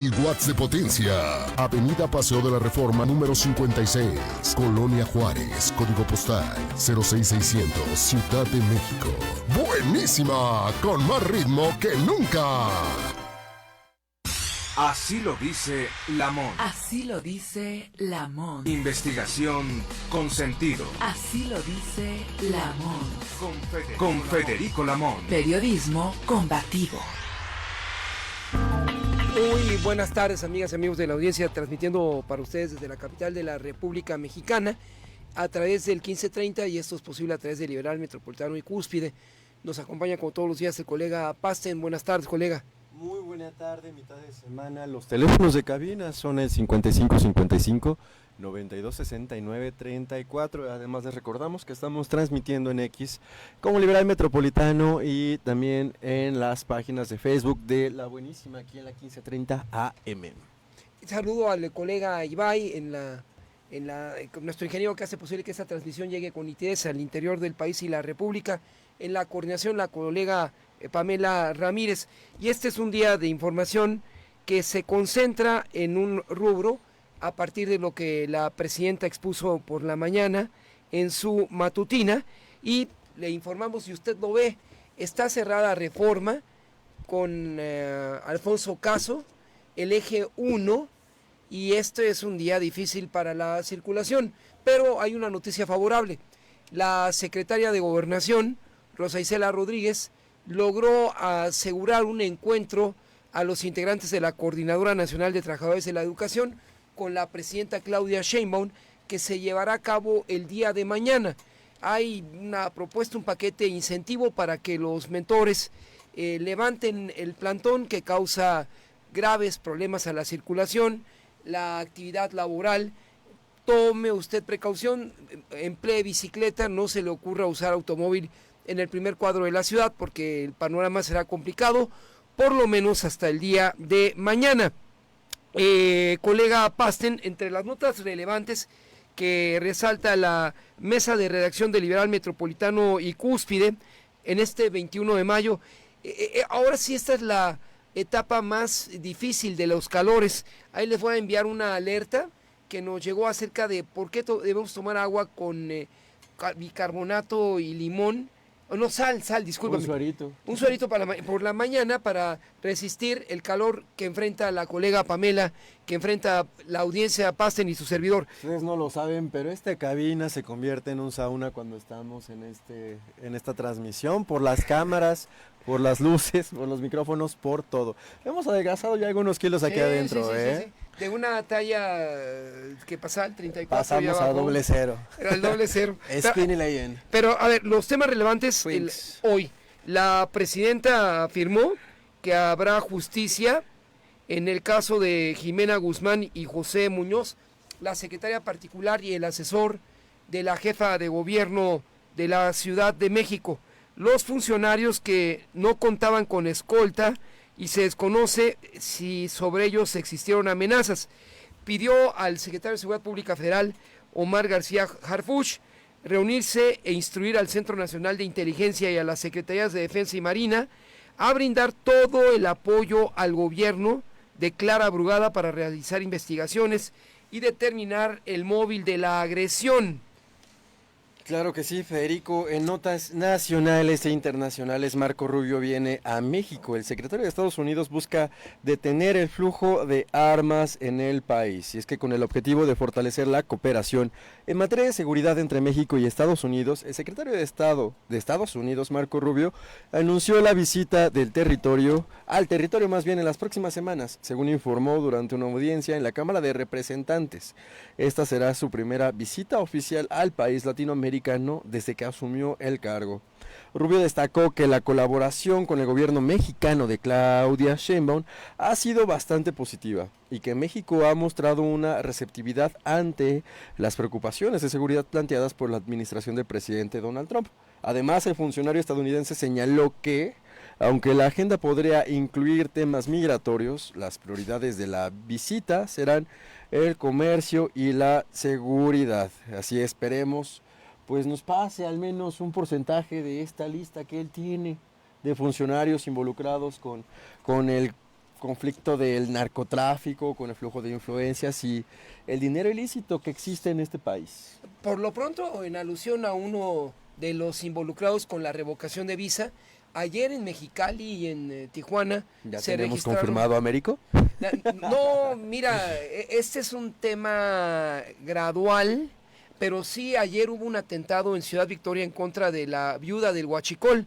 Watts de potencia. Avenida Paseo de la Reforma número 56, Colonia Juárez, código postal 06600, Ciudad de México. Buenísima, con más ritmo que nunca. Así lo dice Lamón. Así lo dice Lamón. Investigación con sentido. Así lo dice Lamón. Con Federico Lamón. Periodismo combativo. Muy buenas tardes, amigas y amigos de la audiencia, transmitiendo para ustedes desde la capital de la República Mexicana a través del 1530, y esto es posible a través de Liberal Metropolitano y Cúspide. Nos acompaña como todos los días el colega Pasten. Buenas tardes, colega. Muy buena tarde, mitad de semana. Los teléfonos de cabina son el 5555 9269 34. Además les recordamos que estamos transmitiendo en X como Liberal Metropolitano y también en las páginas de Facebook de La Buenísima aquí en la 1530 AM. Saludo al colega Ibai, nuestro ingeniero que hace posible que esta transmisión llegue con nitidez al interior del país y la República. En la coordinación, la colega Pamela Ramírez. Y este es un día de información que se concentra en un rubro a partir de lo que la presidenta expuso por la mañana en su matutina, y le informamos, si usted lo ve, está cerrada Reforma con Alfonso Caso, el eje 1, y este es un día difícil para la circulación, pero hay una noticia favorable. La secretaria de Gobernación, Rosa Isela Rodríguez, logró asegurar un encuentro a los integrantes de la Coordinadora Nacional de Trabajadores de la Educación con la presidenta Claudia Sheinbaum, que se llevará a cabo el día de mañana. Hay una propuesta, un paquete incentivo para que los mentores levanten el plantón que causa graves problemas a la circulación, la actividad laboral. Tome usted precaución, emplee bicicleta, no se le ocurra usar automóvil en el primer cuadro de la ciudad, porque el panorama será complicado, por lo menos hasta el día de mañana. Colega Pasten, entre las notas relevantes que resalta la mesa de redacción de Liberal Metropolitano y Cúspide en este 21 de mayo, ahora sí esta es la etapa más difícil de los calores. Ahí les voy a enviar una alerta que nos llegó acerca de por qué debemos tomar agua con bicarbonato y limón. No, sal, discúlpame. Un suerito por la mañana para resistir el calor que enfrenta la colega Pamela, que enfrenta la audiencia Pasten y su servidor. Ustedes no lo saben, pero esta cabina se convierte en un sauna cuando estamos en esta transmisión, por las cámaras, por las luces, por los micrófonos, por todo. Hemos adelgazado ya algunos kilos aquí adentro, sí. De una talla que pasaba al 34. Pasamos a doble cero. Era el doble cero. Skinny Legend. Pero, a ver, los temas relevantes hoy. La presidenta afirmó que habrá justicia en el caso de Jimena Guzmán y José Muñoz, la secretaria particular y el asesor de la jefa de gobierno de la Ciudad de México. Los funcionarios que no contaban con escolta y se desconoce si sobre ellos existieron amenazas. Pidió al secretario de Seguridad Pública Federal, Omar García Harfuch, reunirse e instruir al Centro Nacional de Inteligencia y a las Secretarías de Defensa y Marina a brindar todo el apoyo al gobierno de Clara Brugada para realizar investigaciones y determinar el móvil de la agresión. Claro que sí, Federico. En notas nacionales e internacionales, Marco Rubio viene a México. El secretario de Estados Unidos busca detener el flujo de armas en el país. Y es que con el objetivo de fortalecer la cooperación en materia de seguridad entre México y Estados Unidos, el secretario de Estado de Estados Unidos, Marco Rubio, anunció la visita al territorio en las próximas semanas, según informó durante una audiencia en la Cámara de Representantes. Esta será su primera visita oficial al país latinoamericano desde que asumió el cargo. Rubio destacó que la colaboración con el gobierno mexicano de Claudia Sheinbaum ha sido bastante positiva y que México ha mostrado una receptividad ante las preocupaciones de seguridad planteadas por la administración del presidente Donald Trump. Además, el funcionario estadounidense señaló que, aunque la agenda podría incluir temas migratorios, las prioridades de la visita serán el comercio y la seguridad. Así esperemos pues nos pase al menos un porcentaje de esta lista que él tiene de funcionarios involucrados con el conflicto del narcotráfico con el flujo de influencias y el dinero ilícito que existe en este país. Por lo pronto, en alusión a uno de los involucrados con la revocación de visa, ayer en Mexicali y en Tijuana ¿Ya se tenemos registraron... confirmado a Américo? No, mira, este es un tema gradual, pero sí ayer hubo un atentado en Ciudad Victoria en contra de la viuda del Huachicol.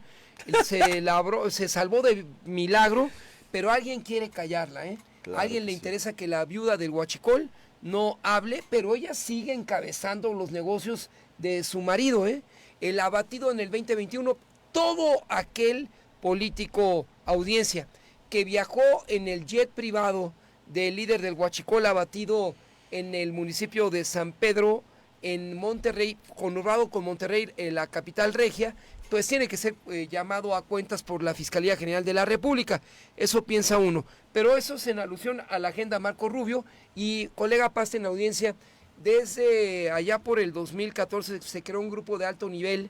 Se salvó de milagro, pero alguien quiere callarla, ¿eh? Claro A alguien que le sí. interesa que la viuda del Huachicol no hable, pero ella sigue encabezando los negocios de su marido, ¿eh? El abatido en el 2021, todo aquel político audiencia que viajó en el jet privado del líder del Huachicol abatido en el municipio de San Pedro, en Monterrey, conurbado con Monterrey, la capital regia, pues tiene que ser llamado a cuentas por la Fiscalía General de la República. Eso piensa uno. Pero eso es en alusión a la agenda Marco Rubio. Y colega Pasta, en la audiencia, desde allá por el 2014 se creó un grupo de alto nivel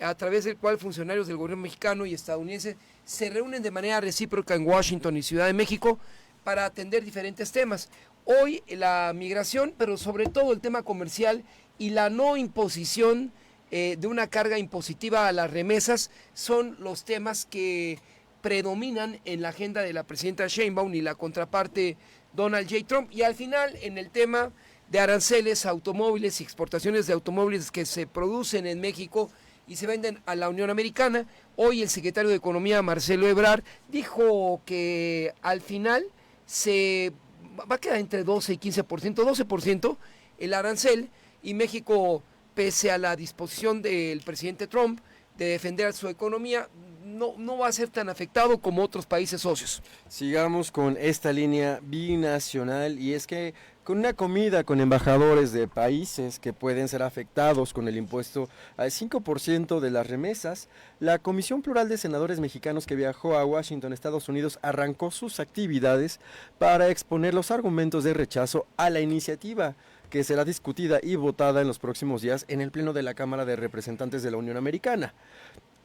a través del cual funcionarios del gobierno mexicano y estadounidense se reúnen de manera recíproca en Washington y Ciudad de México para atender diferentes temas. Hoy la migración, pero sobre todo el tema comercial y la no imposición de una carga impositiva a las remesas son los temas que predominan en la agenda de la presidenta Sheinbaum y la contraparte Donald J. Trump. Y al final, en el tema de aranceles a automóviles y exportaciones de automóviles que se producen en México y se venden a la Unión Americana, hoy el secretario de Economía, Marcelo Ebrard, dijo que al final se va a quedar entre 12 y 15%, 12% el arancel, y México, pese a la disposición del presidente Trump de defender su economía, no va a ser tan afectado como otros países socios. Sigamos con esta línea binacional, y es que con una comida con embajadores de países que pueden ser afectados con el impuesto al 5% de las remesas, la Comisión Plural de Senadores Mexicanos que viajó a Washington, Estados Unidos, arrancó sus actividades para exponer los argumentos de rechazo a la iniciativa, que será discutida y votada en los próximos días en el Pleno de la Cámara de Representantes de la Unión Americana.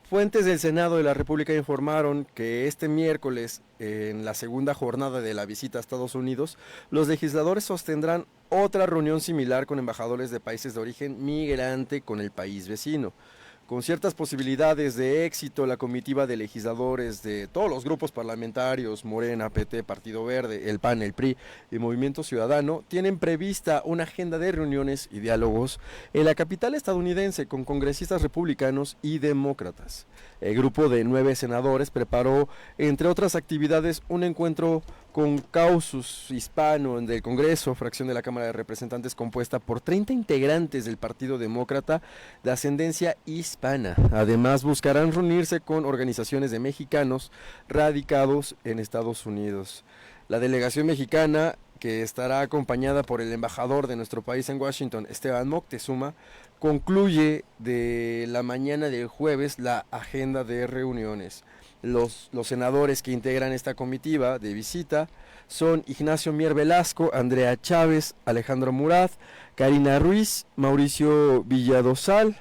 Fuentes del Senado de la República informaron que este miércoles, en la segunda jornada de la visita a Estados Unidos, los legisladores sostendrán otra reunión similar con embajadores de países de origen migrante con el país vecino. Con ciertas posibilidades de éxito, la comitiva de legisladores de todos los grupos parlamentarios, Morena, PT, Partido Verde, el PAN, el PRI y Movimiento Ciudadano, tienen prevista una agenda de reuniones y diálogos en la capital estadounidense con congresistas republicanos y demócratas. El grupo de 9 senadores preparó, entre otras actividades, un encuentro con Caucus Hispano del Congreso, fracción de la Cámara de Representantes compuesta por 30 integrantes del Partido Demócrata de ascendencia hispana. Además, buscarán reunirse con organizaciones de mexicanos radicados en Estados Unidos. La delegación mexicana, que estará acompañada por el embajador de nuestro país en Washington, Esteban Moctezuma, concluye de la mañana del jueves la agenda de reuniones. Los senadores que integran esta comitiva de visita son Ignacio Mier Velasco, Andrea Chávez, Alejandro Murat, Karina Ruiz, Mauricio Villadosal,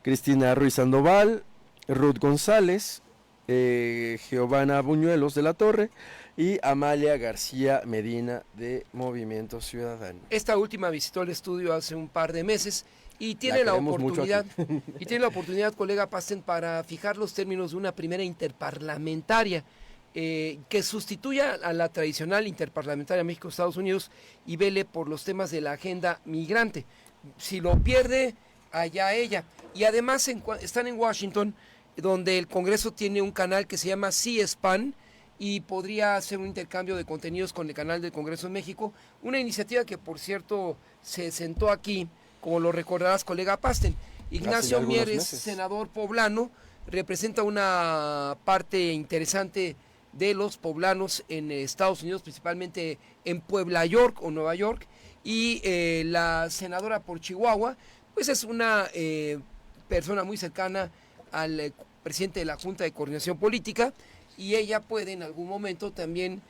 Cristina Ruiz Sandoval, Ruth González, Giovanna Buñuelos de la Torre y Amalia García Medina de Movimiento Ciudadano. Esta última visitó el estudio hace un par de meses y tiene la oportunidad, colega Pasten, para fijar los términos de una primera interparlamentaria que sustituya a la tradicional interparlamentaria México-Estados Unidos y vele por los temas de la agenda migrante. Si lo pierde, allá ella. Y además están en Washington, donde el Congreso tiene un canal que se llama C-SPAN y podría hacer un intercambio de contenidos con el canal del Congreso en México, una iniciativa que, por cierto, se sentó aquí, como lo recordarás, colega Pasten. Ignacio Mier es senador poblano, representa una parte interesante de los poblanos en Estados Unidos, principalmente en Puebla, York o Nueva York, y la senadora por Chihuahua, pues es una persona muy cercana al presidente de la Junta de Coordinación Política, y ella puede en algún momento también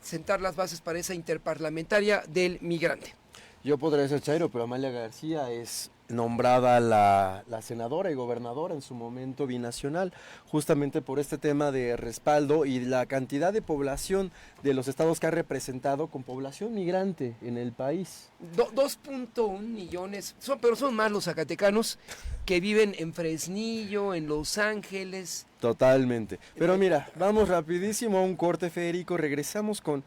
sentar las bases para esa interparlamentaria del migrante. Yo podría ser Chairo, pero Amalia García es nombrada la senadora y gobernadora en su momento binacional, justamente por este tema de respaldo y la cantidad de población de los estados que ha representado con población migrante en el país. 2.1 millones, pero son más los zacatecanos que viven en Fresnillo, en Los Ángeles. Totalmente. Pero mira, vamos rapidísimo a un corte, Federico. Regresamos con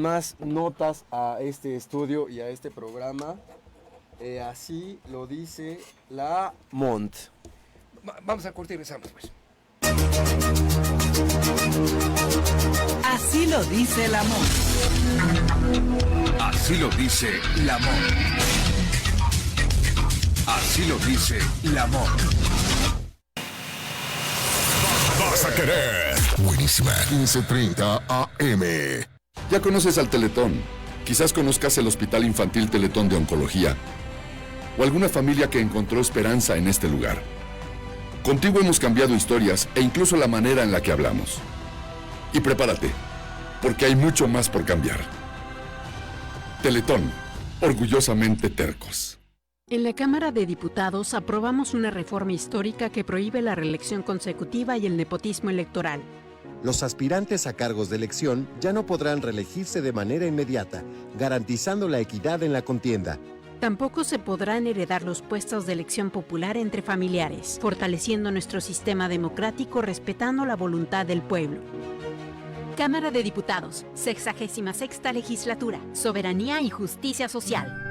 más notas a este estudio y a este programa. Así lo dice la Mont. Vamos a corte y regresamos, pues. Así lo dice la MON. Así lo dice la MON. Así lo dice la MON. Vas a querer. Buenísima. 15:30 AM. Ya conoces al Teletón. Quizás conozcas el Hospital Infantil Teletón de Oncología o alguna familia que encontró esperanza en este lugar. Contigo hemos cambiado historias e incluso la manera en la que hablamos. Y prepárate, porque hay mucho más por cambiar. Teletón, orgullosamente tercos. En la Cámara de Diputados aprobamos una reforma histórica que prohíbe la reelección consecutiva y el nepotismo electoral. Los aspirantes a cargos de elección ya no podrán reelegirse de manera inmediata, garantizando la equidad en la contienda. Tampoco se podrán heredar los puestos de elección popular entre familiares, fortaleciendo nuestro sistema democrático respetando la voluntad del pueblo. Cámara de Diputados, 66ª Legislatura, Soberanía y Justicia Social.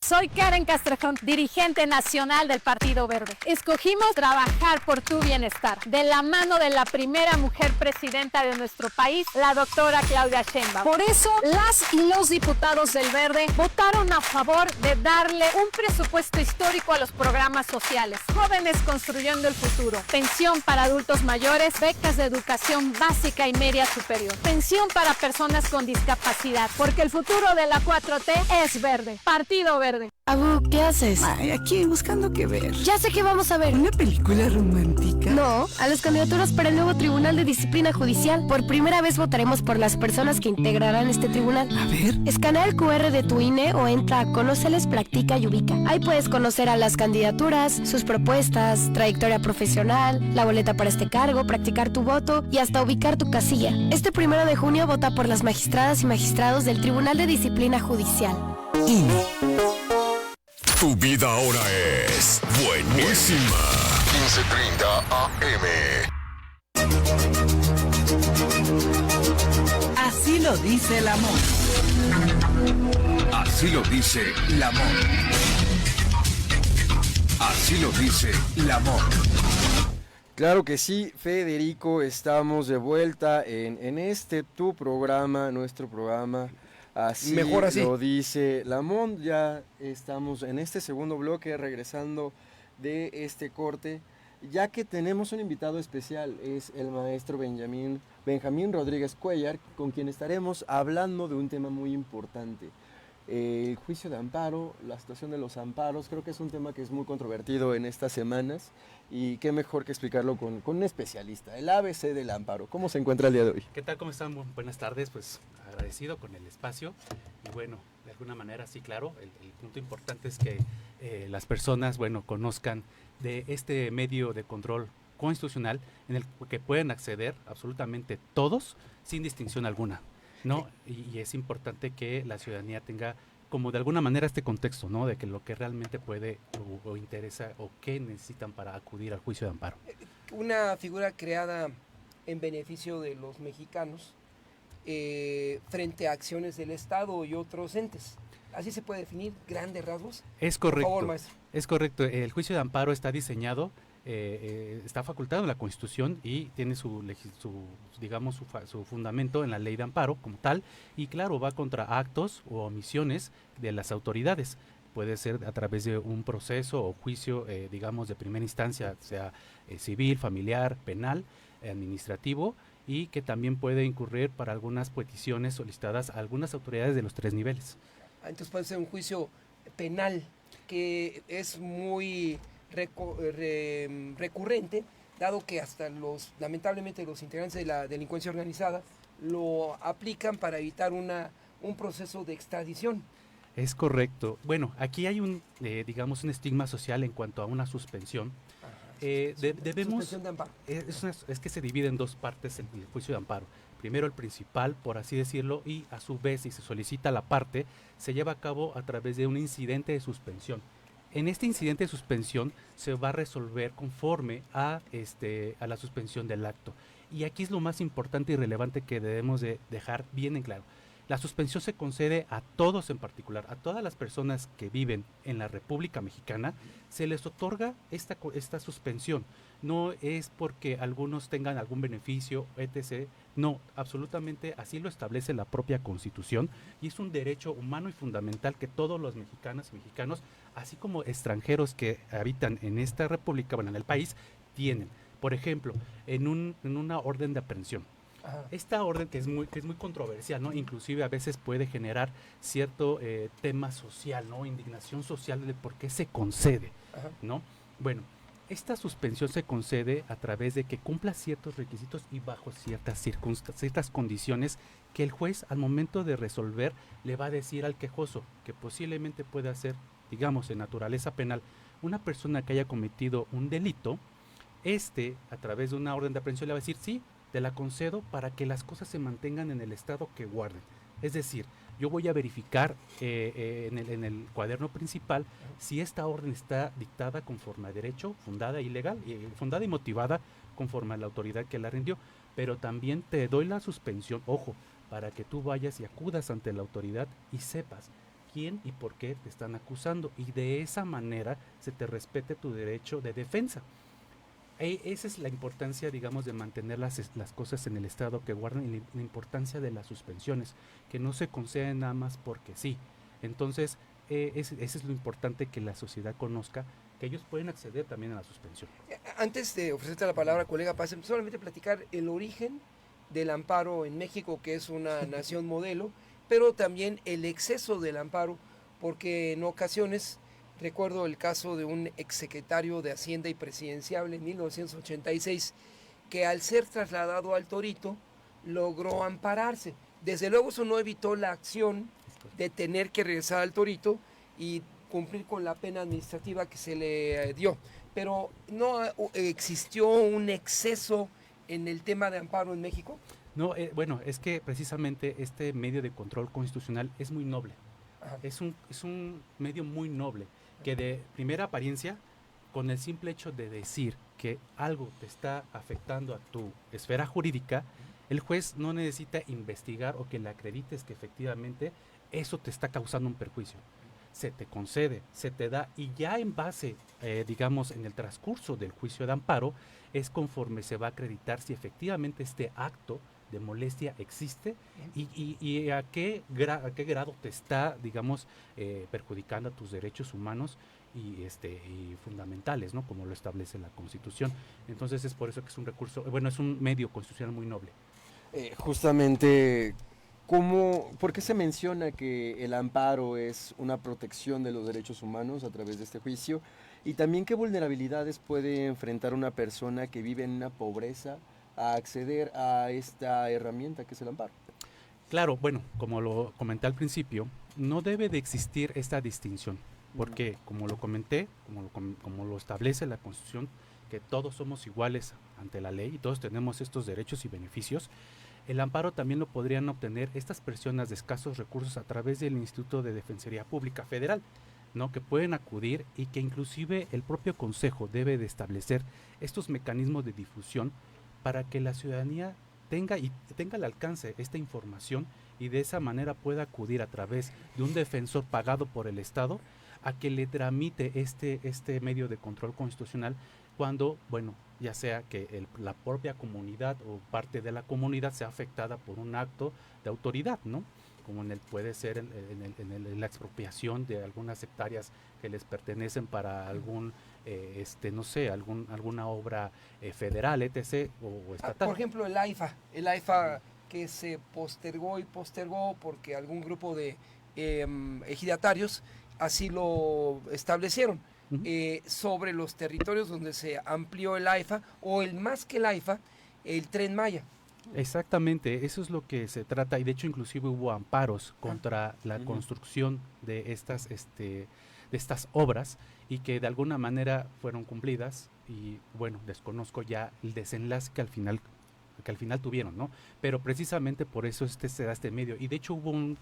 Soy Karen Castrejón, dirigente nacional del Partido Verde. Escogimos trabajar por tu bienestar, de la mano de la primera mujer presidenta de nuestro país, la doctora Claudia Sheinbaum. Por eso, las y los diputados del Verde votaron a favor de darle un presupuesto histórico a los programas sociales. Jóvenes construyendo el futuro, pensión para adultos mayores, becas de educación básica y media superior, pensión para personas con discapacidad, porque el futuro de la 4T es verde. Partido Verde. Abu, ¿qué haces? Ay, aquí buscando qué ver. Ya sé que vamos a ver. ¿Una película romántica? No, a las candidaturas para el nuevo Tribunal de Disciplina Judicial. Por primera vez votaremos por las personas que integrarán este tribunal. A ver. Escanea el QR de tu INE o entra a Conóceles, Practica y Ubica. Ahí puedes conocer a las candidaturas, sus propuestas, trayectoria profesional, la boleta para este cargo, practicar tu voto y hasta ubicar tu casilla. Este 1 de junio vota por las magistradas y magistrados del Tribunal de Disciplina Judicial. INE. Tu vida ahora es buenísima. 15:30 AM. Así lo dice la MON. Así lo dice la MON. Así lo dice la MON. Claro que sí, Federico, estamos de vuelta en este tu programa, nuestro programa. Así, Mejor así. Lo dice Lamont. Ya estamos en este segundo bloque, regresando de este corte, ya que tenemos un invitado especial, es el maestro Benjamín Rodríguez Cuellar, con quien estaremos hablando de un tema muy importante. El juicio de amparo, la situación de los amparos, creo que es un tema que es muy controvertido en estas semanas, y qué mejor que explicarlo con un especialista, el ABC del amparo. ¿Cómo se encuentra el día de hoy? ¿Qué tal? ¿Cómo están? Buenas tardes, pues agradecido con el espacio, y bueno, de alguna manera sí, claro, el punto importante es que las personas, bueno, conozcan de este medio de control constitucional en el que pueden acceder absolutamente todos sin distinción alguna, ¿no? Y es importante que la ciudadanía tenga como de alguna manera este contexto, ¿no? De que lo que realmente puede o interesa o qué necesitan para acudir al juicio de amparo. Una figura creada en beneficio de los mexicanos frente a acciones del Estado y otros entes. ¿Así se puede definir, grandes rasgos? Es correcto. Por favor, maestro. Es correcto. El juicio de amparo está diseñado, está facultado en la Constitución y tiene su fundamento en la ley de amparo como tal, y claro, va contra actos o omisiones de las autoridades. Puede ser a través de un proceso o juicio, digamos, de primera instancia, sea civil, familiar, penal, administrativo, y que también puede incurrir para algunas peticiones solicitadas a algunas autoridades de los 3 niveles. Entonces puede ser un juicio penal que es muy recurrente, dado que hasta lamentablemente los integrantes de la delincuencia organizada lo aplican para evitar un proceso de extradición. Es correcto. Bueno, aquí hay digamos, un estigma social en cuanto a una suspensión. Debemos, suspensión de amparo. Es que se divide en dos partes el juicio de amparo. Primero el principal, por así decirlo, y a su vez, si se solicita la parte, se lleva a cabo a través de un incidente de suspensión. En este incidente de suspensión se va a resolver conforme a la suspensión del acto. Y aquí es lo más importante y relevante que debemos de dejar bien en claro. La suspensión se concede a todos en particular, a todas las personas que viven en la República Mexicana, se les otorga esta suspensión. No es porque algunos tengan algún beneficio, etc. No, absolutamente así lo establece la propia Constitución y es un derecho humano y fundamental que todos los mexicanas y mexicanos, así como extranjeros que habitan en esta república, bueno, en el país, tienen. Por ejemplo, en una orden de aprehensión. Ajá. Esta orden que es muy controversial, ¿no? Inclusive a veces puede generar cierto tema social, ¿no? Indignación social de por qué se concede, ajá, ¿no? Bueno, esta suspensión se concede a través de que cumpla ciertos requisitos y bajo ciertas condiciones que el juez al momento de resolver le va a decir al quejoso que posiblemente pueda ser, digamos, de naturaleza penal, una persona que haya cometido un delito, a través de una orden de aprehensión le va a decir sí, te la concedo para que las cosas se mantengan en el estado que guarden. Es decir, yo voy a verificar en el cuaderno principal si esta orden está dictada conforme a derecho, fundada y legal, fundada y motivada conforme a la autoridad que la rindió, pero también te doy la suspensión, ojo, para que tú vayas y acudas ante la autoridad y sepas quién y por qué te están acusando y de esa manera se te respete tu derecho de defensa. Esa es la importancia, digamos, de mantener las cosas en el estado que guardan y la importancia de las suspensiones, que no se conceden nada más porque sí. Entonces, eso es lo importante que la sociedad conozca, que ellos pueden acceder también a la suspensión. Antes de ofrecerte la palabra, colega Paz, solamente platicar el origen del amparo en México, que es una nación modelo, pero también el exceso del amparo, porque en ocasiones... Recuerdo el caso de un exsecretario de Hacienda y presidenciable en 1986 que al ser trasladado al Torito logró ampararse. Desde luego eso no evitó la acción de tener que regresar al Torito y cumplir con la pena administrativa que se le dio. Pero ¿no existió un exceso en el tema de amparo en México? No, bueno, es que precisamente este medio de control constitucional es muy noble. Es un medio muy noble, que de primera apariencia, con el simple hecho de decir que algo te está afectando a tu esfera jurídica, el juez no necesita investigar o que le acredites que efectivamente eso te está causando un perjuicio. Se te concede, se te da, y ya en base, digamos, en el transcurso del juicio de amparo, es conforme se va a acreditar si efectivamente este acto de molestia existe y a qué grado te está, digamos, perjudicando a tus derechos humanos y fundamentales, ¿no? Como lo establece la Constitución. Entonces es por eso que es un recurso, bueno, es un medio constitucional muy noble. Justamente, ¿por qué se menciona que el amparo es una protección de los derechos humanos a través de este juicio? Y también, ¿qué vulnerabilidades puede enfrentar una persona que vive en una pobreza a acceder a esta herramienta que es el amparo? Claro, bueno, como lo comenté al principio, no debe de existir esta distinción, porque como lo comenté, como lo establece la Constitución, que todos somos iguales ante la ley y todos tenemos estos derechos y beneficios, el amparo también lo podrían obtener estas personas de escasos recursos a través del Instituto de Defensoría Pública Federal, ¿no? Que pueden acudir y que inclusive el propio Consejo debe de establecer estos mecanismos de difusión para que la ciudadanía tenga al alcance esta información y de esa manera pueda acudir a través de un defensor pagado por el Estado a que le tramite este medio de control constitucional cuando, bueno, ya sea que la propia comunidad o parte de la comunidad sea afectada por un acto de autoridad, ¿no? Como puede ser en la expropiación de algunas hectáreas que les pertenecen para algún, no sé, alguna obra federal, etc. o estatal. Por ejemplo, el AIFA que se postergó porque algún grupo de ejidatarios así lo establecieron. Sobre los territorios donde se amplió el AIFA, o más que el AIFA, el Tren Maya, Exactamente, eso es lo que se trata, y de hecho inclusive hubo amparos contra la construcción de estas obras, y que de alguna manera fueron cumplidas, y bueno, desconozco ya el desenlace que al final tuvieron, ¿no? Pero precisamente por eso se da este medio. Y de hecho hubo un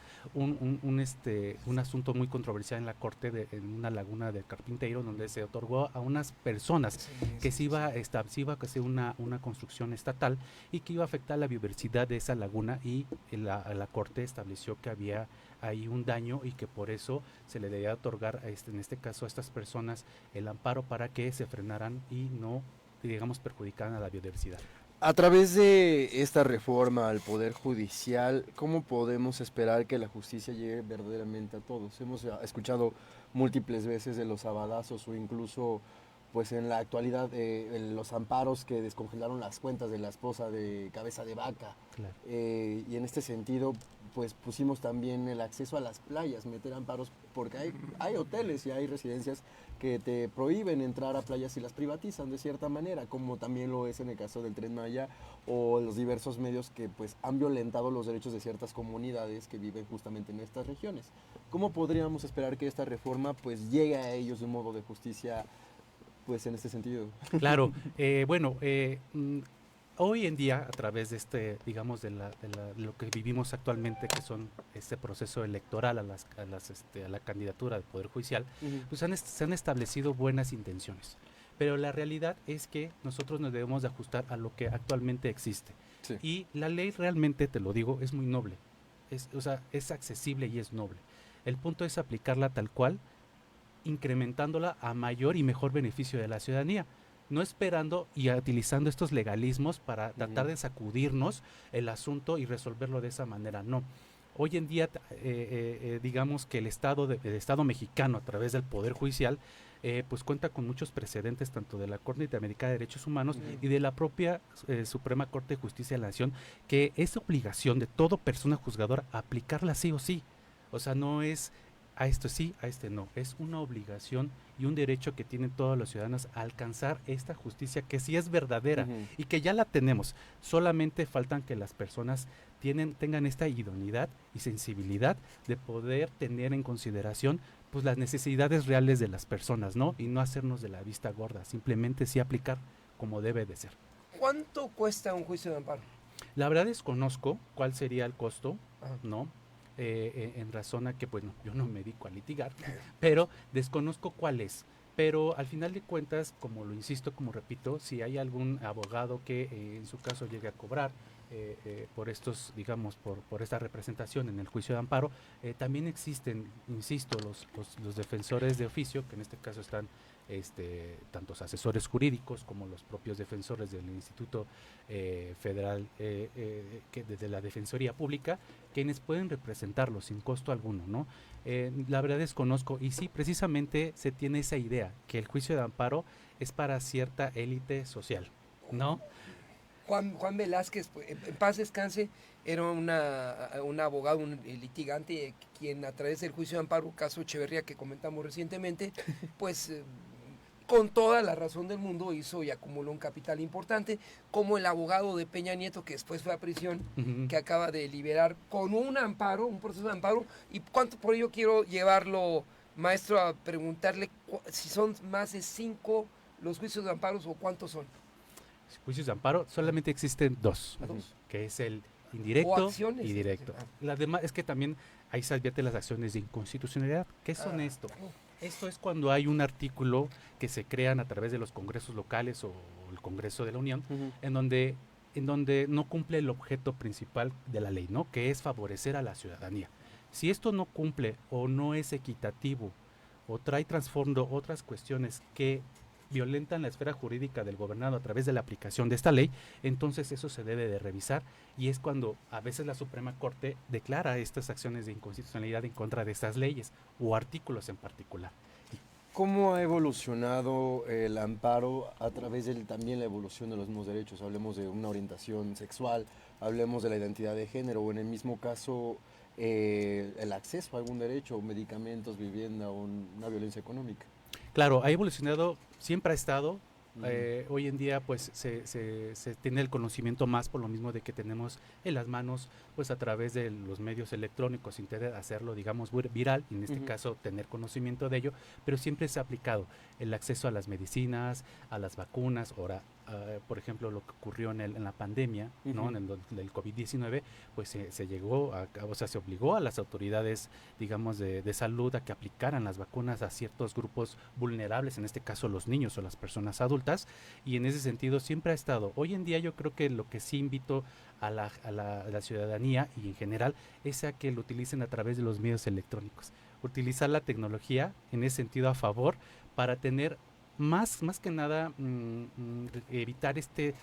asunto muy controversial en la corte en una laguna de Carpinteiro, donde se otorgó a unas personas que se iba a hacer una construcción estatal y que iba a afectar la biodiversidad de esa laguna, y la corte estableció que había ahí un daño y que por eso se le debía otorgar en este caso a estas personas el amparo para que se frenaran y no, digamos, perjudicaran a la biodiversidad. A través de esta reforma al Poder Judicial, ¿cómo podemos esperar que la justicia llegue verdaderamente a todos? Hemos escuchado múltiples veces de los abadazos, o incluso pues en la actualidad los amparos que descongelaron las cuentas de la esposa de Cabeza de Vaca. Claro. Y en este sentido pues pusimos también el acceso a las playas, meter amparos, porque hay hoteles y hay residencias que te prohíben entrar a playas y las privatizan de cierta manera, como también lo es en el caso del Tren Maya o los diversos medios que pues han violentado los derechos de ciertas comunidades que viven justamente en estas regiones. ¿Cómo podríamos esperar que esta reforma pues llegue a ellos de un modo de justicia pues en este sentido? Claro, hoy en día, a través de digamos, de lo que vivimos actualmente, que son este proceso electoral a la candidatura del Poder Judicial, pues se han establecido buenas intenciones. Pero la realidad es que nosotros nos debemos de ajustar a lo que actualmente existe. Sí. Y la ley realmente, te lo digo, es muy noble. Es accesible y es noble. El punto es aplicarla tal cual, incrementándola a mayor y mejor beneficio de la ciudadanía. No esperando y utilizando estos legalismos para tratar de sacudirnos el asunto y resolverlo de esa manera. No. Hoy en día, digamos que el Estado mexicano, a través del Poder Judicial, pues cuenta con muchos precedentes, tanto de la Corte Interamericana de Derechos Humanos y de la propia Suprema Corte de Justicia de la Nación, que es obligación de toda persona juzgadora aplicarla sí o sí. O sea, no es a esto sí, a este no. Es una obligación y un derecho que tienen todos los ciudadanos a alcanzar esta justicia que sí es verdadera y que ya la tenemos. Solamente faltan que las personas tengan esta idoneidad y sensibilidad de poder tener en consideración pues las necesidades reales de las personas, ¿no? Y no hacernos de la vista gorda, simplemente sí aplicar como debe de ser. ¿Cuánto cuesta un juicio de amparo? La verdad desconozco cuál sería el costo, ¿no? En razón a que, bueno, yo no me dedico a litigar, pero desconozco cuál es. Pero al final de cuentas, como lo insisto, como repito, si hay algún abogado que en su caso llegue a cobrar por estos, digamos, por esta representación en el juicio de amparo, también existen, insisto, los defensores de oficio, que en este caso están tantos asesores jurídicos como los propios defensores del Instituto Federal que desde la Defensoría Pública, quienes pueden representarlos sin costo alguno, ¿no? La verdad desconozco, y sí, precisamente se tiene esa idea, que el juicio de amparo es para cierta élite social, ¿no? Juan Velázquez, en paz descanse, era un abogado, un litigante, quien a través del juicio de amparo, caso Echeverría que comentamos recientemente, pues con toda la razón del mundo hizo y acumuló un capital importante, como el abogado de Peña Nieto, que después fue a prisión, que acaba de liberar con un amparo, un proceso de amparo. Y cuánto, por ello quiero llevarlo, maestro, a preguntarle si son más de 5 los juicios de amparos o cuántos son. Juicios de amparo solamente existen dos, que es el indirecto y directo. Las demás es que también ahí se advierte las acciones de inconstitucionalidad. ¿Qué son esto? Esto es cuando hay un artículo que se crean a través de los congresos locales o el Congreso de la Unión, en donde no cumple el objeto principal de la ley, ¿no? Que es favorecer a la ciudadanía. Si esto no cumple o no es equitativo o trae trasfondo otras cuestiones que violentan la esfera jurídica del gobernado a través de la aplicación de esta ley, entonces eso se debe de revisar, y es cuando a veces la Suprema Corte declara estas acciones de inconstitucionalidad en contra de estas leyes o artículos en particular. ¿Cómo ha evolucionado el amparo a través de también la evolución de los mismos derechos? Hablemos de una orientación sexual, hablemos de la identidad de género, o en el mismo caso el acceso a algún derecho, medicamentos, vivienda o una violencia económica. Claro, ha evolucionado, siempre ha estado, Hoy en día pues se tiene el conocimiento más por lo mismo de que tenemos en las manos pues a través de los medios electrónicos internet hacerlo digamos viral, y en este caso tener conocimiento de ello, pero siempre se ha aplicado el acceso a las medicinas, a las vacunas. Ahora por ejemplo lo que ocurrió en la pandemia, ¿no? En el COVID-19, pues se llegó o sea, se obligó a las autoridades digamos de salud a que aplicaran las vacunas a ciertos grupos vulnerables, en este caso los niños o las personas adultas, y en ese sentido siempre ha estado. Hoy en día yo creo que lo que sí invito a la ciudadanía y en general es a que lo utilicen a través de los medios electrónicos, utilizar la tecnología en ese sentido a favor para tener más que nada evitar este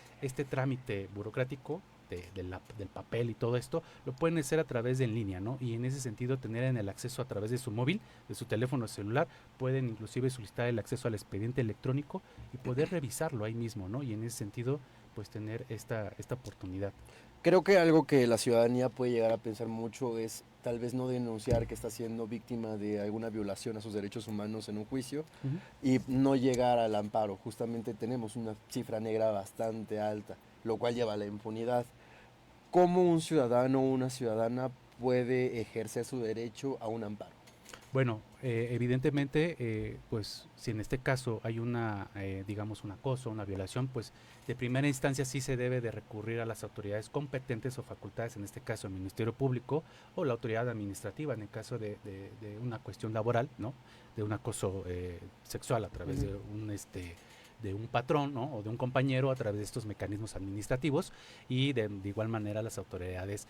trámite burocrático del papel y todo esto. Lo pueden hacer a través de en línea, ¿no? Y en ese sentido tener en el acceso a través de su móvil, de su teléfono celular, pueden inclusive solicitar el acceso al expediente electrónico y poder revisarlo ahí mismo, ¿no? Y en ese sentido pues tener esta oportunidad. Creo que algo que la ciudadanía puede llegar a pensar mucho es tal vez no denunciar que está siendo víctima de alguna violación a sus derechos humanos en un juicio y no llegar al amparo. Justamente tenemos una cifra negra bastante alta, lo cual lleva a la impunidad. ¿Cómo un ciudadano o una ciudadana puede ejercer su derecho a un amparo? Bueno, evidentemente, pues si en este caso hay digamos un acoso, una violación, pues de primera instancia sí se debe de recurrir a las autoridades competentes o facultades, en este caso el Ministerio Público o la autoridad administrativa, en el caso de una cuestión laboral, ¿no? De un acoso sexual a través de un patrón, ¿no? O de un compañero a través de estos mecanismos administrativos, y de igual manera las autoridades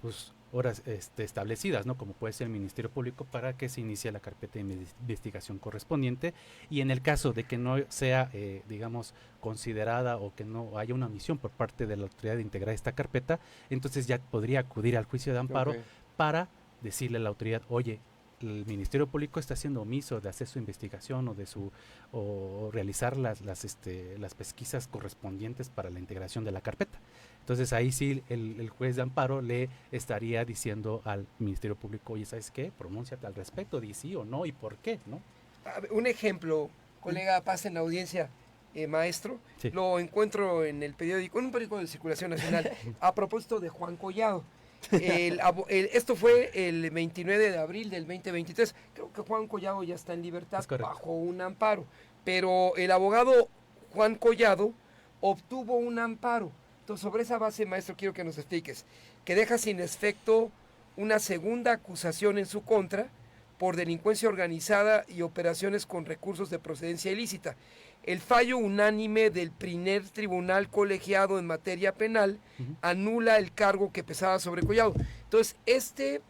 pues horas establecidas, ¿no? Como puede ser el Ministerio Público, para que se inicie la carpeta de investigación correspondiente, y en el caso de que no sea digamos considerada o que no haya una omisión por parte de la autoridad de integrar esta carpeta, entonces ya podría acudir al juicio de amparo para decirle a la autoridad: oye, el Ministerio Público está siendo omiso de hacer su investigación o realizar las pesquisas correspondientes para la integración de la carpeta. Entonces ahí sí el juez de amparo le estaría diciendo al Ministerio Público: oye, ¿sabes qué? Pronúnciate al respecto, di sí o no y por qué, ¿no? Un ejemplo, colega Paz, en la audiencia, maestro, sí. Lo encuentro en el periódico, en un periódico de circulación nacional, a propósito de Juan Collado. Esto fue el 29 de abril del 2023. Creo que Juan Collado ya está en libertad bajo un amparo, pero el abogado Juan Collado obtuvo un amparo. Entonces, sobre esa base, maestro, quiero que nos expliques, que deja sin efecto una segunda acusación en su contra por delincuencia organizada y operaciones con recursos de procedencia ilícita. El fallo unánime del primer tribunal colegiado en materia penal anula el cargo que pesaba sobre Collado. Entonces, este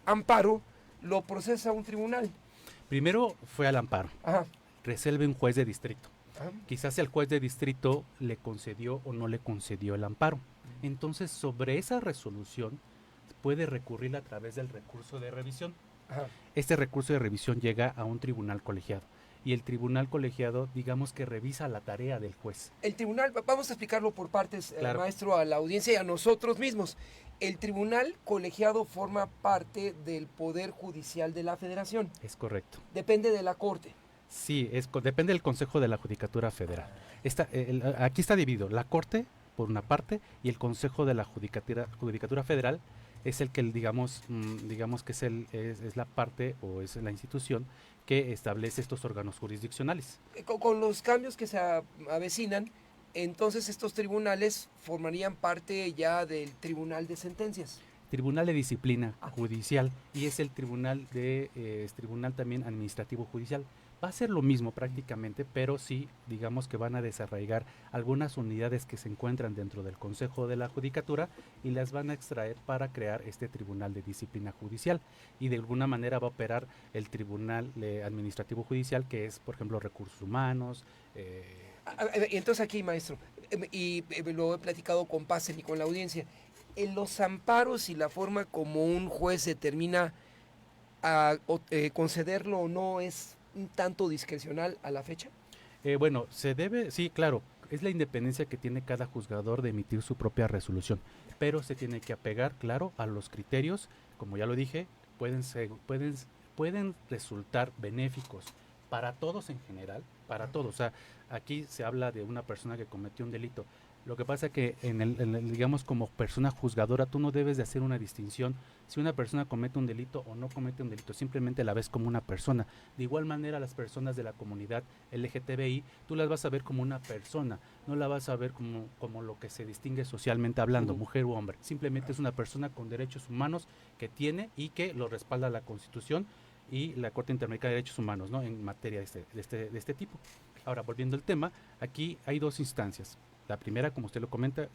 amparo lo procesa un tribunal. Primero fue al amparo. Ajá. Resuelve un juez de distrito. Ajá. Quizás el juez de distrito le concedió o no le concedió el amparo. Entonces, sobre esa resolución puede recurrir a través del recurso de revisión. Ajá. Este recurso de revisión llega a un tribunal colegiado, y el tribunal colegiado, digamos que revisa la tarea del juez. El tribunal, vamos a explicarlo por partes, claro. Maestro, a la audiencia y a nosotros mismos. El tribunal colegiado forma parte del Poder Judicial de la Federación. Es correcto. Depende de la Corte. Sí, depende del Consejo de la Judicatura Federal. Aquí está dividido la Corte, por una parte, y el Consejo de la Judicatura Federal es el que, digamos que es la parte o es la institución que establece estos órganos jurisdiccionales. Con los cambios que se avecinan, entonces estos tribunales formarían parte ya del Tribunal de Sentencias. Tribunal de Disciplina Judicial, y es el tribunal también administrativo judicial. Va a ser lo mismo prácticamente, pero sí, digamos que van a desarraigar algunas unidades que se encuentran dentro del Consejo de la Judicatura y las van a extraer para crear este Tribunal de Disciplina Judicial. Y de alguna manera va a operar el Tribunal Administrativo Judicial, que es, por ejemplo, recursos humanos. Entonces aquí, maestro, y lo he platicado con Paz y con la audiencia, en los amparos y la forma como un juez determina a concederlo o no es un tanto discrecional a la fecha. Bueno, se debe, sí, claro, es la independencia que tiene cada juzgador de emitir su propia resolución, pero se tiene que apegar, claro, a los criterios, como ya lo dije, pueden resultar benéficos para todos en general, para todos. O sea, aquí se habla de una persona que cometió un delito. Lo que pasa es que digamos, como persona juzgadora, tú no debes de hacer una distinción si una persona comete un delito o no comete un delito, simplemente la ves como una persona. De igual manera, las personas de la comunidad LGTBI, tú las vas a ver como una persona, no la vas a ver como lo que se distingue socialmente hablando, mujer u hombre. Simplemente es una persona con derechos humanos que tiene y que lo respalda la Constitución y la Corte Interamericana de Derechos Humanos, ¿no?, en materia de este tipo. Ahora, volviendo al tema, aquí hay dos instancias. La primera, como usted lo comenta,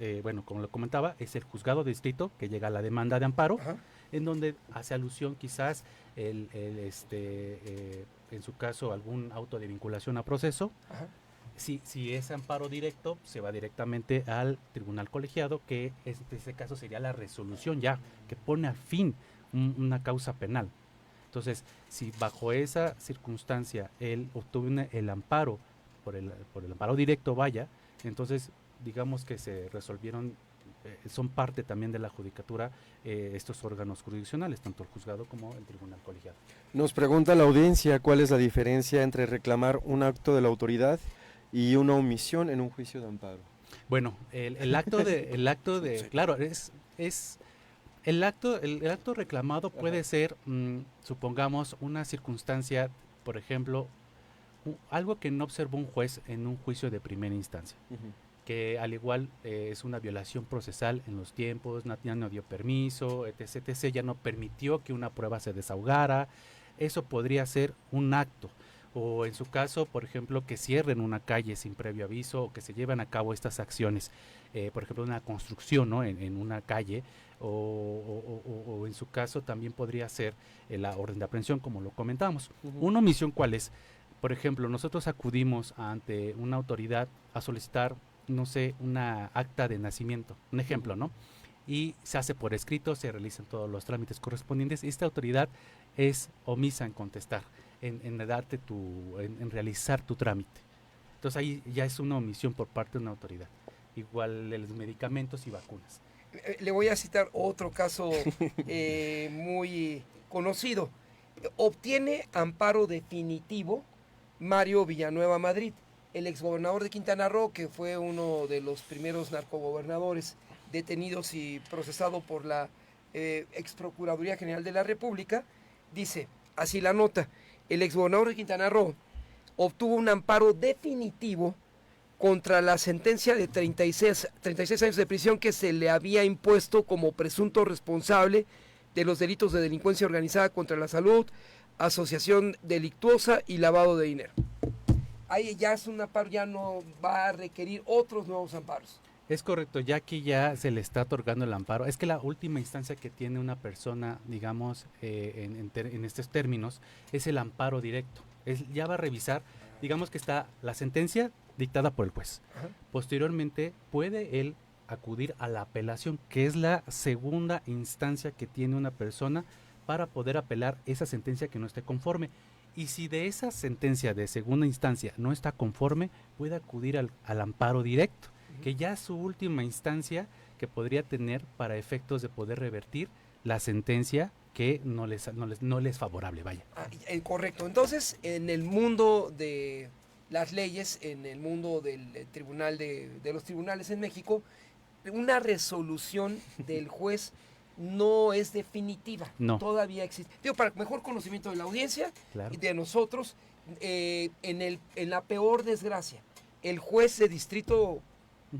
como lo comentaba, es el juzgado de distrito que llega a la demanda de amparo, en donde hace alusión quizás en su caso algún auto de vinculación a proceso. Si es amparo directo, se va directamente al tribunal colegiado, que en este caso sería la resolución ya que pone a fin una causa penal. Entonces, si bajo esa circunstancia él obtuvo el amparo por el amparo directo, entonces digamos que se resolvieron, son parte también de la judicatura estos órganos jurisdiccionales, tanto el juzgado como el tribunal colegiado. Nos pregunta la audiencia cuál es la diferencia entre reclamar un acto de la autoridad y una omisión en un juicio de amparo. Bueno, el acto de claro, el acto reclamado puede ser, supongamos, una circunstancia, por ejemplo, algo que no observó un juez en un juicio de primera instancia, que al igual es una violación procesal en los tiempos, ya no dio permiso, etc., ya no permitió que una prueba se desahogara. Eso podría ser un acto. O en su caso, por ejemplo, que cierren una calle sin previo aviso, o que se lleven a cabo estas acciones, por ejemplo, una construcción, ¿no?, en una calle, o en su caso también podría ser la orden de aprehensión, como lo comentamos. Una omisión, ¿cuál es? Por ejemplo, nosotros acudimos ante una autoridad a solicitar, no sé, una acta de nacimiento, un ejemplo, ¿no? Y se hace por escrito, se realizan todos los trámites correspondientes, y esta autoridad es omisa en contestar, en realizar tu trámite. Entonces ahí ya es una omisión por parte de una autoridad. Igual de los medicamentos y vacunas. Le voy a citar otro caso muy conocido. Obtiene amparo definitivo Mario Villanueva Madrid, el exgobernador de Quintana Roo, que fue uno de los primeros narcogobernadores detenidos y procesado por la Exprocuraduría General de la República. Dice, así la nota, el exgobernador de Quintana Roo obtuvo un amparo definitivo contra la sentencia de 36 años de prisión que se le había impuesto como presunto responsable de los delitos de delincuencia organizada contra la salud, asociación delictuosa y lavado de dinero. Ahí ya es un amparo, ya no va a requerir otros nuevos amparos. Es correcto, ya que ya se le está otorgando el amparo. Es que la última instancia que tiene una persona, digamos, en estos términos, es el amparo directo. Ya va a revisar, digamos que está la sentencia dictada por el juez. Posteriormente puede él acudir a la apelación, que es la segunda instancia que tiene una persona para poder apelar esa sentencia que no esté conforme. Y si de esa sentencia de segunda instancia no está conforme, puede acudir al amparo directo, que ya es su última instancia que podría tener para efectos de poder revertir la sentencia que no les es favorable, vaya. Correcto. Entonces, en el mundo de las leyes, en el mundo del tribunal de los tribunales en México, una resolución del juez no es definitiva. No. Todavía existe. Digo, para mejor conocimiento de la audiencia, claro, y de nosotros, en la peor desgracia, el juez de distrito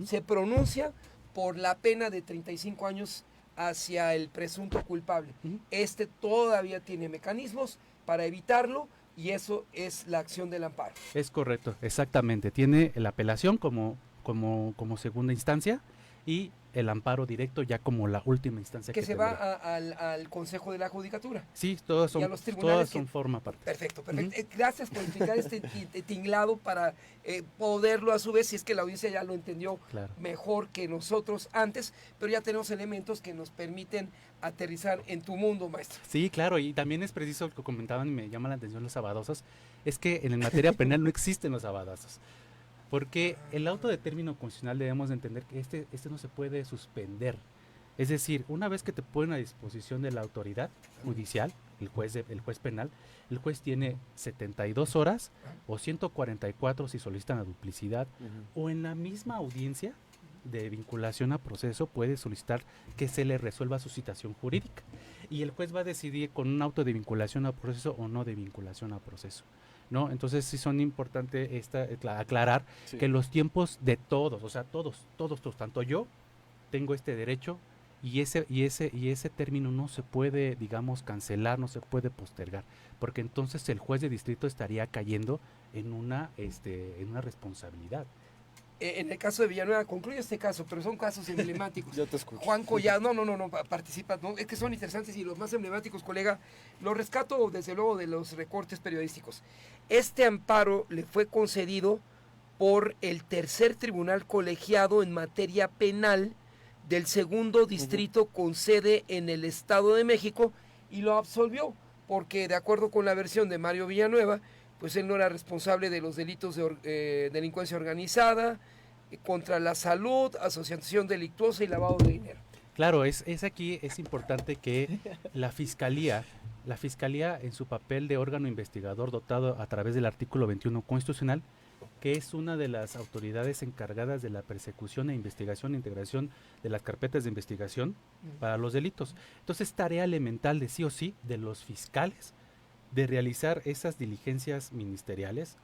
se pronuncia por la pena de 35 años hacia el presunto culpable. Este todavía tiene mecanismos para evitarlo, y eso es la acción del amparo. Es correcto, exactamente. Tiene la apelación como segunda instancia y el amparo directo ya como la última instancia. Que se va al Consejo de la Judicatura. Sí, todas son forma parte. Perfecto. Gracias por explicar este tinglado para poderlo a su vez, si es que la audiencia ya lo entendió mejor que nosotros antes, pero ya tenemos elementos que nos permiten aterrizar en tu mundo, maestro. Sí, claro, y también es preciso lo que comentaban y me llama la atención los abadazos, es que en materia penal no existen los abadazos. Porque el auto de término constitucional debemos de entender que este no se puede suspender. Es decir, una vez que te ponen a disposición de la autoridad judicial, el juez penal, el juez tiene 72 horas o 144 si solicitan la duplicidad, o en la misma audiencia de vinculación a proceso puede solicitar que se le resuelva su citación jurídica. Y el juez va a decidir con un auto de vinculación a proceso o no de vinculación a proceso, ¿no? Entonces sí son importantes aclarar que los tiempos de todos, o sea, todos, tanto yo tengo este derecho y ese término no se puede, digamos, cancelar, no se puede postergar, porque entonces el juez de distrito estaría cayendo en una responsabilidad. En el caso de Villanueva, concluye este caso, pero son casos emblemáticos. Yo te escucho. Juan Collado, no, participa, no, es que son interesantes y los más emblemáticos, colega, los rescato desde luego de los recortes periodísticos. Este amparo le fue concedido por el tercer tribunal colegiado en materia penal del segundo distrito con sede en el Estado de México y lo absolvió, porque de acuerdo con la versión de Mario Villanueva, pues él no era responsable de los delitos de delincuencia organizada, contra la salud, asociación delictuosa y lavado de dinero. Claro, es importante que la fiscalía en su papel de órgano investigador dotado a través del artículo 21 constitucional, que es una de las autoridades encargadas de la persecución e investigación e integración de las carpetas de investigación para los delitos. Entonces, tarea elemental de sí o sí de los fiscales de realizar esas diligencias ministeriales.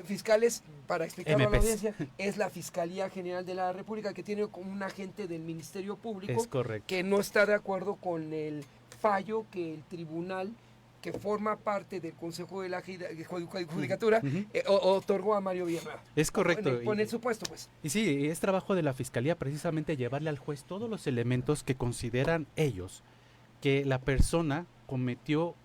Fiscales, para explicarlo a la MPs. audiencia, es la Fiscalía General de la República, que tiene como un agente del Ministerio Público Es correcto. que no está de acuerdo con el fallo que el tribunal, que forma parte del Consejo de la Judicatura, otorgó a Mario Villanueva. Es correcto. Con el supuesto, pues. Y sí, es trabajo de la Fiscalía precisamente llevarle al juez todos los elementos que consideran ellos que la persona cometió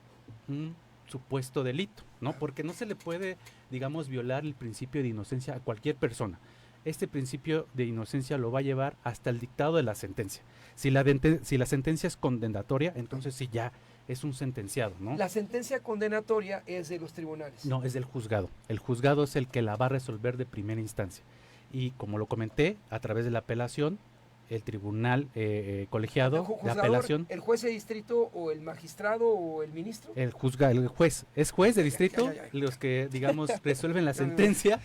un supuesto delito, ¿no? Porque no se le puede, digamos, violar el principio de inocencia a cualquier persona. Este principio de inocencia lo va a llevar hasta el dictado de la sentencia. Si la sentencia es condenatoria, entonces sí ya es un sentenciado, ¿no? La sentencia condenatoria es de los tribunales. No, es del juzgado. El juzgado es el que la va a resolver de primera instancia. Y como lo comenté, a través de la apelación, el tribunal colegiado de apelación. ¿El juez de distrito o el magistrado o el ministro? El juez. Es juez de distrito, los que, digamos, resuelven la sentencia.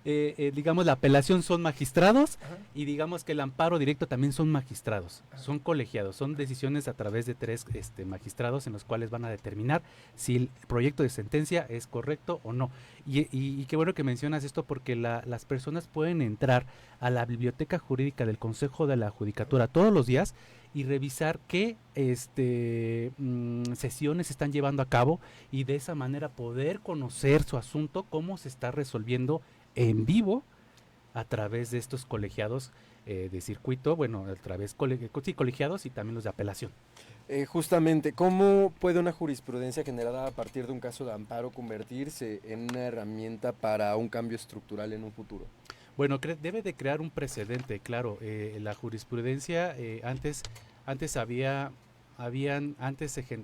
Digamos, la apelación son magistrados y digamos que el amparo directo también son magistrados. Son colegiados, son decisiones a través de 3 magistrados en los cuales van a determinar si el proyecto de sentencia es correcto o no. Y qué bueno que mencionas esto porque las personas pueden entrar a la biblioteca jurídica del Consejo de la Judicatura todos los días y revisar qué sesiones se están llevando a cabo y de esa manera poder conocer su asunto, cómo se está resolviendo en vivo a través de estos colegiados de circuito, bueno, a través colegiados y también los de apelación. Justamente, ¿cómo puede una jurisprudencia generada a partir de un caso de amparo convertirse en una herramienta para un cambio estructural en un futuro? Bueno, debe de crear un precedente, claro. La jurisprudencia antes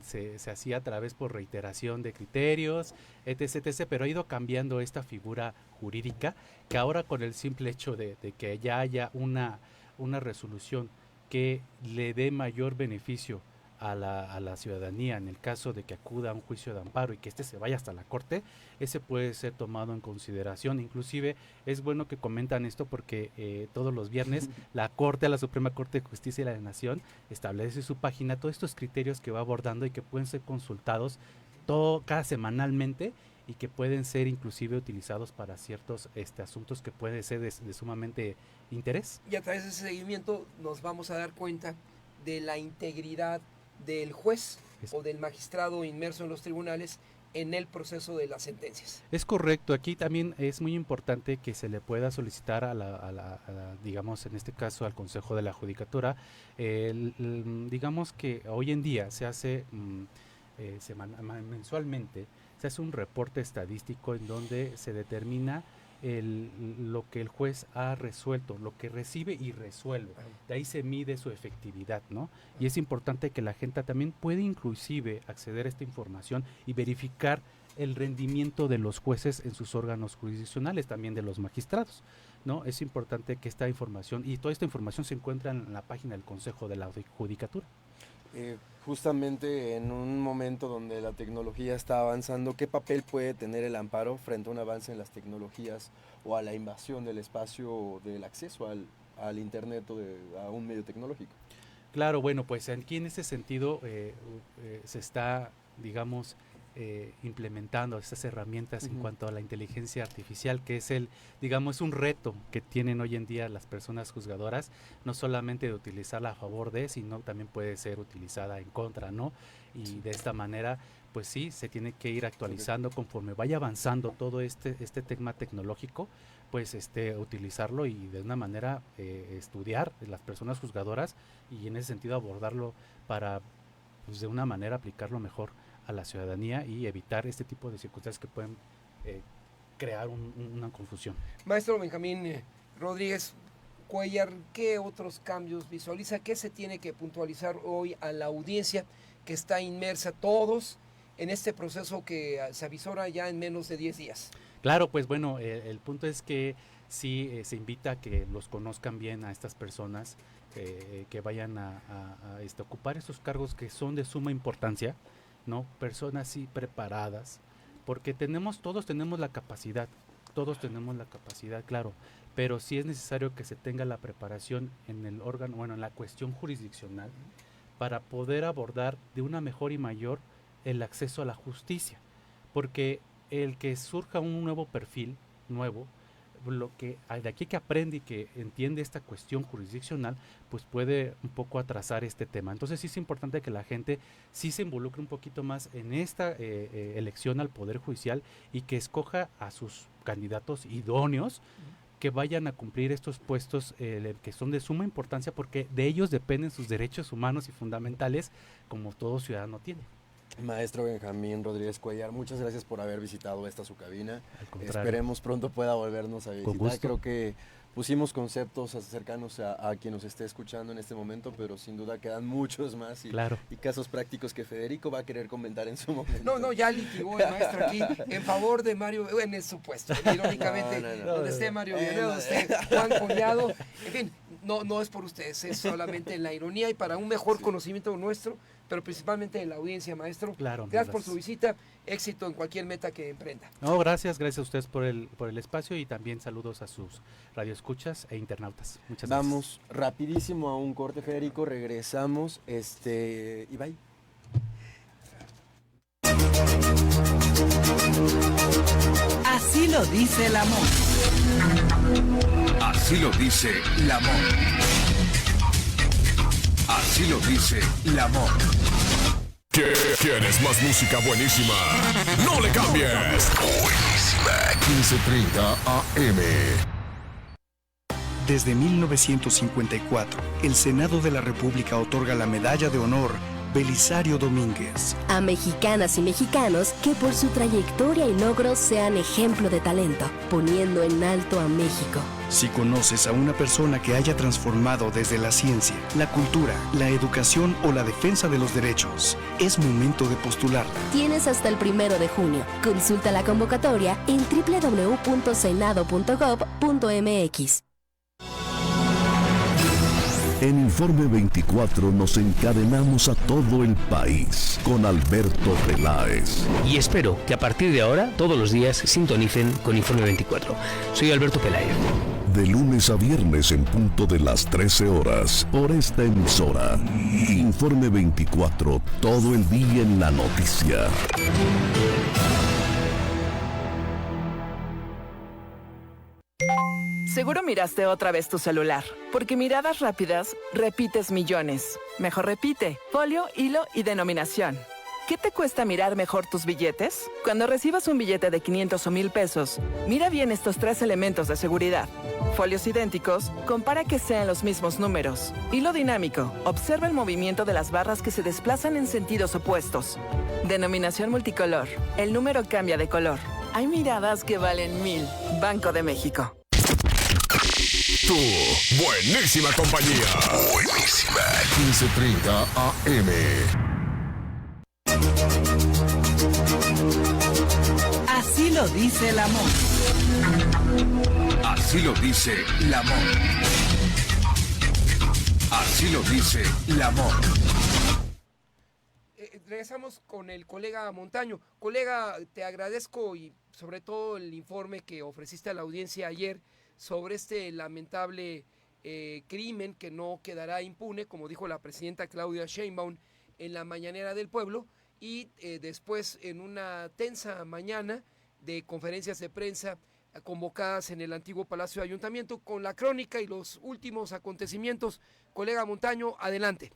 se hacía a través por reiteración de criterios, etc., pero ha ido cambiando esta figura jurídica, que ahora con el simple hecho de que ya haya una resolución que le dé mayor beneficio a la ciudadanía en el caso de que acuda a un juicio de amparo y que se vaya hasta la corte, ese puede ser tomado en consideración. Inclusive es bueno que comentan esto porque todos los viernes la Suprema Corte de Justicia de la Nación establece su página todos estos criterios que va abordando y que pueden ser consultados cada semanalmente y que pueden ser inclusive utilizados para ciertos asuntos que pueden ser de sumamente interés. Y a través de ese seguimiento nos vamos a dar cuenta de la integridad del juez o del magistrado inmerso en los tribunales en el proceso de las sentencias. Es correcto, aquí también es muy importante que se le pueda solicitar digamos en este caso al Consejo de la Judicatura, digamos que hoy en día se hace mensualmente, se hace un reporte estadístico en donde se determina lo que el juez ha resuelto, lo que recibe y resuelve. De ahí se mide su efectividad, ¿no? Y es importante que la gente también pueda inclusive acceder a esta información y verificar el rendimiento de los jueces en sus órganos jurisdiccionales, también de los magistrados, ¿no? Es importante que esta información, y toda esta información se encuentra en la página del Consejo de la Judicatura. Justamente en un momento donde la tecnología está avanzando, ¿qué papel puede tener el amparo frente a un avance en las tecnologías o a la invasión del espacio del acceso al Internet o a un medio tecnológico? Claro, bueno, pues aquí en ese sentido se está, digamos, implementando estas herramientas en cuanto a la inteligencia artificial, que es digamos, un reto que tienen hoy en día las personas juzgadoras, no solamente de utilizarla a favor de, sino también puede ser utilizada en contra, ¿no? Y de esta manera, pues sí, se tiene que ir actualizando conforme vaya avanzando todo este tema tecnológico, pues utilizarlo y de una manera estudiar las personas juzgadoras y en ese sentido abordarlo para, pues de una manera aplicarlo mejor a la ciudadanía y evitar este tipo de circunstancias que pueden crear una confusión. Maestro Benjamín Rodríguez Cuellar, ¿qué otros cambios visualiza? ¿Qué se tiene que puntualizar hoy a la audiencia que está inmersa todos en este proceso que se avisora ya en menos de 10 días? Claro, pues bueno, el punto es que sí se invita a que los conozcan bien a estas personas, que vayan a ocupar esos cargos que son de suma importancia, ¿no? Personas sí preparadas, porque todos tenemos la capacidad, claro, pero sí es necesario que se tenga la preparación en el órgano, bueno, en la cuestión jurisdiccional, para poder abordar de una mejor y mayor el acceso a la justicia, porque el que surja un nuevo perfil, lo que de aquí que aprende y que entiende esta cuestión jurisdiccional, pues puede un poco atrasar este tema. Entonces sí es importante que la gente sí se involucre un poquito más en esta elección al Poder Judicial y que escoja a sus candidatos idóneos que vayan a cumplir estos puestos que son de suma importancia, porque de ellos dependen sus derechos humanos y fundamentales, como todo ciudadano tiene. Maestro Benjamín Rodríguez Cuellar, muchas gracias por haber visitado su cabina. Esperemos pronto pueda volvernos a visitar. Creo que pusimos conceptos cercanos a quien nos esté escuchando en este momento, pero sin duda quedan muchos más y casos prácticos que Federico va a querer comentar en su momento. No, ya litigó el maestro aquí en favor de Mario, en el supuesto, irónicamente, donde esté Mario Villanueva, donde esté Juan Collado, en fin, no es por ustedes, es solamente la ironía y para un mejor conocimiento nuestro, pero principalmente de la audiencia, maestro. Claro, gracias por su visita, éxito en cualquier meta que emprenda. No, gracias a ustedes por el espacio y también saludos a sus radioescuchas e internautas. Muchas gracias. Vamos rapidísimo a un corte, Federico, regresamos, y bye. Así lo dice el amor. Así lo dice el amor. Así lo dice el amor. ¿Quieres más música buenísima? ¡No le cambies! Buenísima. 15:30 AM. Desde 1954, el Senado de la República otorga la Medalla de Honor Belisario Domínguez a mexicanas y mexicanos que por su trayectoria y logros sean ejemplo de talento, poniendo en alto a México. Si conoces a una persona que haya transformado desde la ciencia, la cultura, la educación o la defensa de los derechos, es momento de postularla. Tienes hasta el 1 de junio. Consulta la convocatoria en www.senado.gov.mx. En Informe 24 nos encadenamos a todo el país con Alberto Peláez. Y espero que a partir de ahora, todos los días, sintonicen con Informe 24. Soy Alberto Peláez. De lunes a viernes en punto de las 13 horas, por esta emisora. Informe 24, todo el día en la noticia. Seguro miraste otra vez tu celular, porque miradas rápidas repites millones. Mejor repite, folio, hilo y denominación. ¿Qué te cuesta mirar mejor tus billetes? Cuando recibas un billete de 500 o 1000 pesos, mira bien estos 3 elementos de seguridad. Folios idénticos, compara que sean los mismos números. Hilo dinámico, observa el movimiento de las barras que se desplazan en sentidos opuestos. Denominación multicolor, el número cambia de color. Hay miradas que valen 1000. Banco de México. Tu buenísima compañía. Buenísima. 15:30 AM. Así lo dice el amor. Así lo dice la MOM. Así lo dice la MOM. Regresamos con el colega Montaño. Colega, te agradezco y sobre todo el informe que ofreciste a la audiencia ayer sobre este lamentable crimen que no quedará impune, como dijo la presidenta Claudia Sheinbaum en la mañanera del pueblo, y después en una tensa mañana de conferencias de prensa convocadas en el antiguo Palacio de Ayuntamiento, con la crónica y los últimos acontecimientos. Colega Montaño, adelante.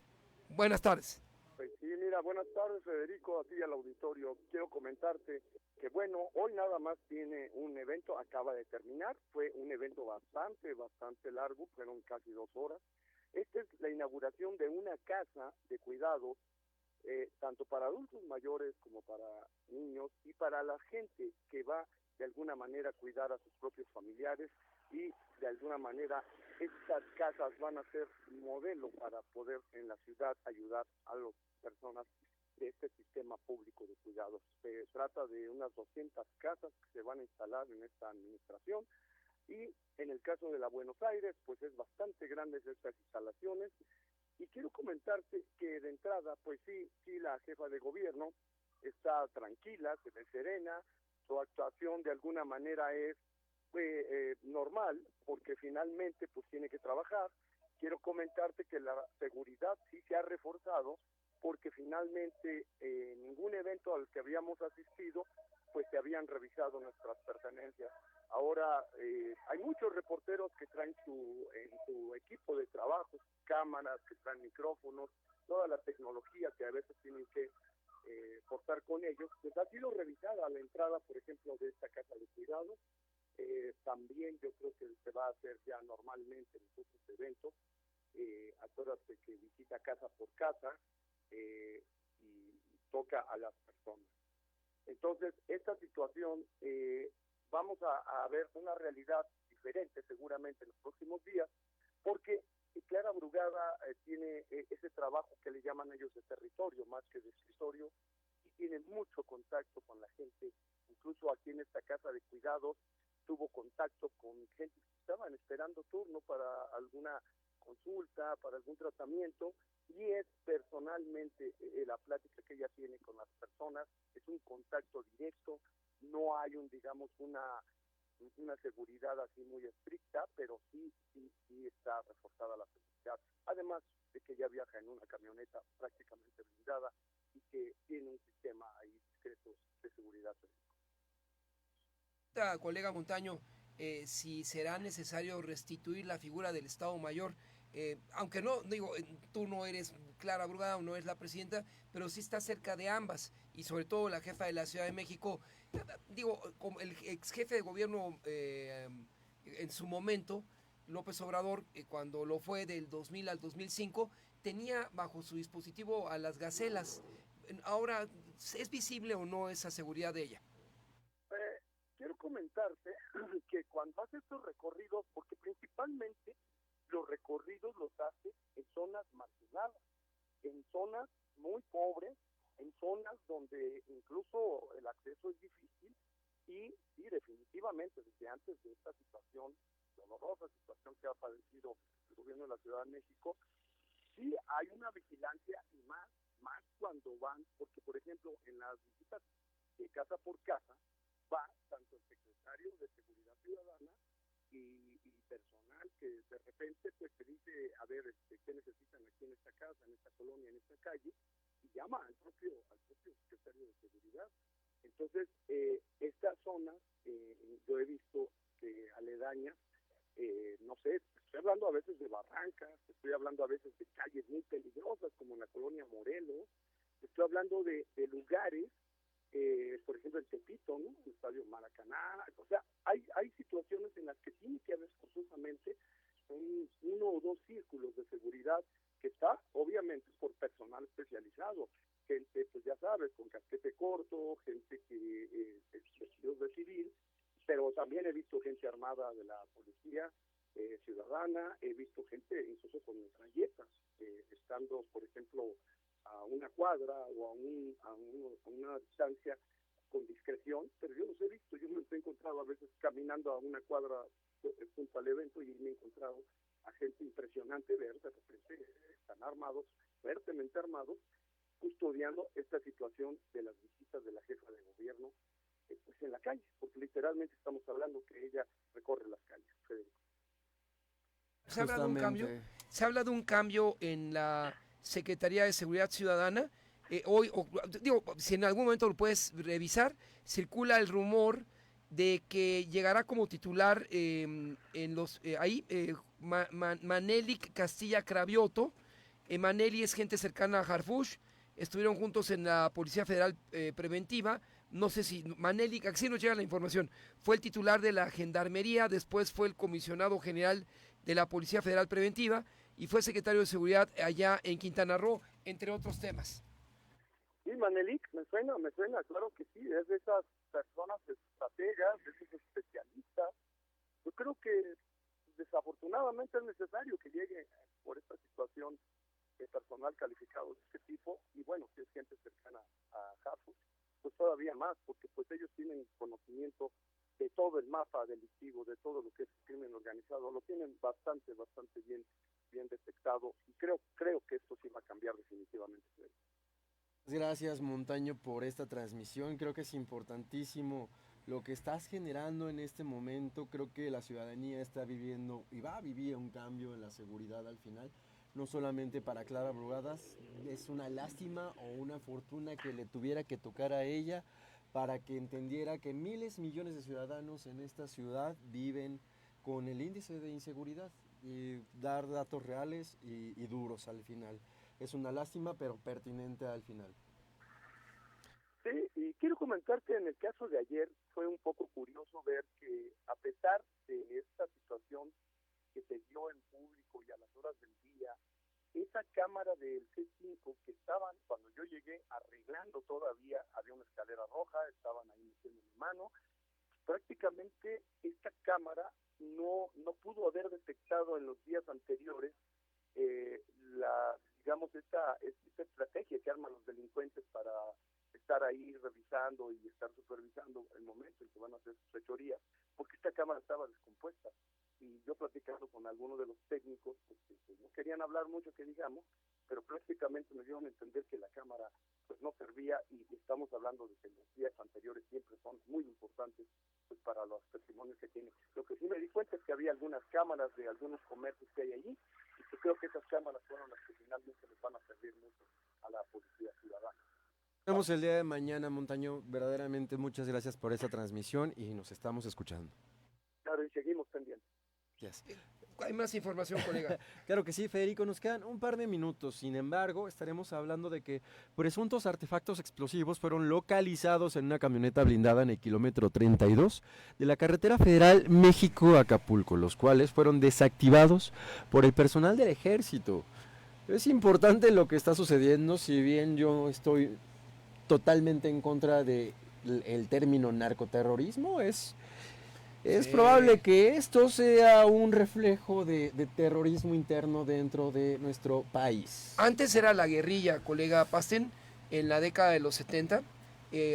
Buenas tardes. Pues sí, mira, buenas tardes, Federico, a ti y al auditorio. Quiero comentarte que, bueno, hoy nada más tiene un evento, acaba de terminar, fue un evento bastante largo, fueron casi 2 horas. Esta es la inauguración de una casa de cuidados, tanto para adultos mayores como para niños y para la gente que va de alguna manera a cuidar a sus propios familiares, y de alguna manera estas casas van a ser modelo para poder en la ciudad ayudar a las personas de este sistema público de cuidados. Se trata de unas 200 casas que se van a instalar en esta administración, y en el caso de la Buenos Aires, pues es bastante grandes estas instalaciones. Y quiero comentarte que de entrada, pues sí, la jefa de gobierno está tranquila, se ve serena, su actuación de alguna manera es normal, porque finalmente pues tiene que trabajar. Quiero comentarte que la seguridad sí se ha reforzado, porque finalmente ningún evento al que habíamos asistido pues se habían revisado nuestras pertenencias. Ahora hay muchos reporteros que traen en su equipo de trabajo cámaras, que traen micrófonos, toda la tecnología que a veces tienen que portar con ellos. Pues ha sido revisada a la entrada, por ejemplo, de esta casa de cuidados. También yo creo que se va a hacer ya normalmente en otros eventos. Acuérdate que visita casa por casa y toca a las personas. Entonces, esta situación, vamos a ver una realidad diferente seguramente en los próximos días, porque Clara Brugada tiene ese trabajo que le llaman ellos de territorio más que de escritorio, y tiene mucho contacto con la gente. Incluso aquí en esta casa de cuidados tuvo contacto con gente que estaban esperando turno para alguna consulta, para algún tratamiento, y es personalmente la plática que ella tiene con las personas, es un contacto directo, no hay una seguridad así muy estricta, pero sí está reforzada la seguridad, además de que ella viaja en una camioneta prácticamente blindada y que tiene un sistema ahí discreto de seguridad. Colega Montaño, si será necesario restituir la figura del Estado Mayor, aunque no, digo, tú no eres Clara Brugada o no eres la presidenta, pero sí está cerca de ambas, y sobre todo la jefa de la Ciudad de México, digo, como el ex jefe de gobierno en su momento, López Obrador, cuando lo fue del 2000 al 2005, tenía bajo su dispositivo a las gacelas. Ahora, ¿es visible o no esa seguridad de ella? Quiero comentarte que cuando hace estos recorridos, porque principalmente los recorridos los hace en zonas marginadas, en zonas muy pobres, en zonas donde incluso el acceso es difícil, y definitivamente desde antes de esta situación, dolorosa situación que ha padecido el gobierno de la Ciudad de México, sí hay una vigilancia, y más cuando van, porque por ejemplo en las visitas de casa por casa va tanto el secretario de Seguridad Ciudadana y personal que de repente pues te dice, a ver, ¿qué necesitan aquí en esta casa, en esta colonia, en esta calle? Y llama al propio secretario de Seguridad. Entonces, estas zonas, yo he visto aledañas, no sé, estoy hablando a veces de barrancas, estoy hablando a veces de calles muy peligrosas como en la colonia Morelos, estoy hablando de lugares, por ejemplo en Tepito, ¿no? El estadio Maracaná. O sea, hay situaciones en las que tiene que haber forzosamente uno o dos círculos de seguridad, que está obviamente por personal especializado, gente, pues ya sabes, con casquete corto, gente que vestidos de civil, pero también he visto gente armada de la policía ciudadana, he visto gente incluso con metralletas, estando, por ejemplo, a una cuadra o a una distancia con discreción, pero yo los he visto, yo me he encontrado a veces caminando a una cuadra junto al evento y me he encontrado a gente impresionante ver, de repente están armados, fuertemente armados, custodiando esta situación de las visitas de la jefa de gobierno pues en la calle, porque literalmente estamos hablando que ella recorre las calles, Federico. Se habla de un cambio en la Secretaría de Seguridad Ciudadana. Hoy, si en algún momento lo puedes revisar, circula el rumor de que llegará como titular Maneli Castilla Cravioto. Maneli es gente cercana a Harfuch, estuvieron juntos en la Policía Federal Preventiva. No sé si Maneli, así nos llega la información, fue el titular de la Gendarmería, después fue el comisionado general de la Policía Federal Preventiva y fue secretario de Seguridad allá en Quintana Roo, entre otros temas. Sí, Manelik, me suena, claro que sí, es de esas personas estrategas, de esos especialistas. Yo creo que desafortunadamente es necesario que llegue por esta situación de personal calificado de este tipo, y bueno, si es gente cercana a Harfuch, pues todavía más, porque pues ellos tienen conocimiento de todo el mapa delictivo, de todo lo que es el crimen organizado, lo tienen bastante bien detectado, y creo que esto sí va a cambiar definitivamente. Gracias, Montaño, por esta transmisión. Creo que es importantísimo lo que estás generando en este momento. Creo que la ciudadanía está viviendo y va a vivir un cambio en la seguridad al final. No solamente para Clara Brugadas, es una lástima o una fortuna que le tuviera que tocar a ella para que entendiera que millones de ciudadanos en esta ciudad viven con el índice de inseguridad, y dar datos reales y duros al final. Es una lástima, pero pertinente al final. Sí, y quiero comentar que en el caso de ayer fue un poco curioso ver que a pesar de esta situación que se dio en público y a las horas del día, esa cámara del C5 que estaban, cuando yo llegué, arreglando todavía, había una escalera roja, estaban ahí metiendo mi mano, prácticamente esta cámara no pudo haber detectado en los días anteriores esta estrategia que arman los delincuentes para estar ahí revisando y estar supervisando el momento en que van a hacer sus fechorías, porque esta cámara estaba descompuesta. Y yo platicando con algunos de los técnicos, pues, no querían hablar mucho que digamos, pero prácticamente me dieron a entender que la cámara pues no servía, y estamos hablando de que los días anteriores siempre son muy importantes pues para los testimonios que tienen. Lo que sí me di cuenta es que había algunas cámaras de algunos comercios que hay allí, y que creo que esas cámaras fueron las que finalmente les van a servir mucho a la policía ciudadana. Nos vemos el día de mañana, Montaño. Verdaderamente muchas gracias por esta transmisión y nos estamos escuchando. Claro, y seguimos pendientes. Yes. Hay más información, colega. Claro que sí, Federico, nos quedan un par de minutos. Sin embargo, estaremos hablando de que presuntos artefactos explosivos fueron localizados en una camioneta blindada en el kilómetro 32 de la carretera federal México-Acapulco, los cuales fueron desactivados por el personal del ejército. Es importante lo que está sucediendo, si bien yo estoy totalmente en contra del término narcoterrorismo, es probable que esto sea un reflejo de terrorismo interno dentro de nuestro país. Antes era la guerrilla, colega Pasten, en la década de los 70,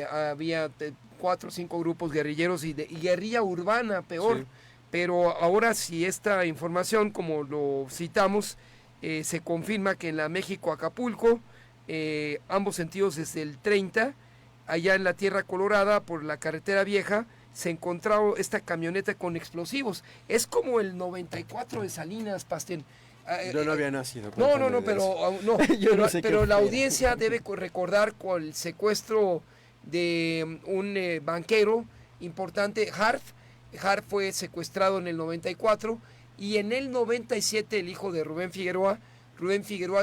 había 4 o 5 grupos guerrilleros y guerrilla urbana, peor, sí. Pero ahora si esta información, como lo citamos, se confirma que en la México-Acapulco, ambos sentidos desde el 30, allá en la Tierra Colorada, por la carretera vieja, se encontró esta camioneta con explosivos. Es como el 94 de Salinas, Pasten. Yo no había nacido. Pero la audiencia debe recordar con el secuestro de un banquero importante, Harf. Harf fue secuestrado en el 94 y en el 97 el hijo de Rubén Figueroa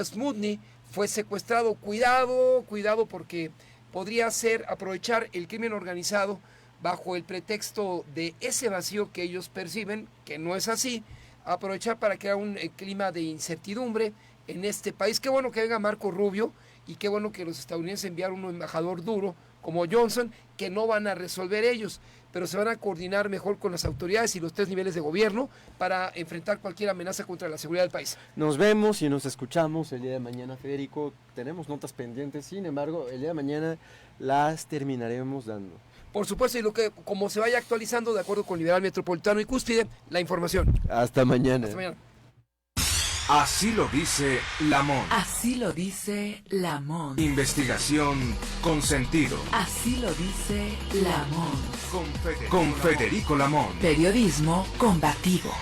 Smutny, fue secuestrado. Cuidado porque podría ser aprovechar el crimen organizado bajo el pretexto de ese vacío que ellos perciben, que no es así, aprovechar para crear un clima de incertidumbre en este país. Qué bueno que venga Marco Rubio y qué bueno que los estadounidenses enviaron un embajador duro como Johnson, que no van a resolver ellos, pero se van a coordinar mejor con las autoridades y los 3 niveles de gobierno para enfrentar cualquier amenaza contra la seguridad del país. Nos vemos y nos escuchamos el día de mañana, Federico. Tenemos notas pendientes, sin embargo, el día de mañana las terminaremos dando. Por supuesto, y como se vaya actualizando, de acuerdo con Liberal Metropolitano y Cúspide, la información. Hasta mañana. Hasta mañana. Así lo dice Lamont. Así lo dice Lamont. Investigación con sentido. Así lo dice Lamont. Con Federico Lamont. Periodismo combativo.